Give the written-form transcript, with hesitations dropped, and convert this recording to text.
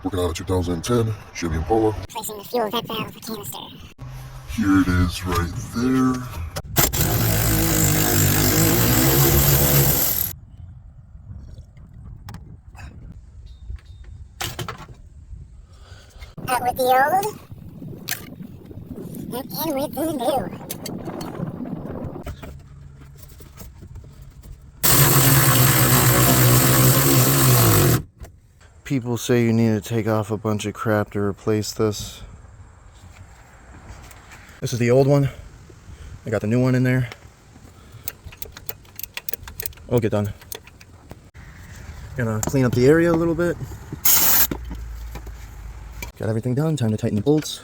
Working on a 2010 Chevy Impala. Placing the fuel vent valve canister. Here it is right there. Out with the old, and in with the new. People say you need to take off a bunch of crap to replace this. This is the old one. I got the new one in there. We'll get done. Gonna clean up the area a little bit. Got everything done, time to tighten the bolts.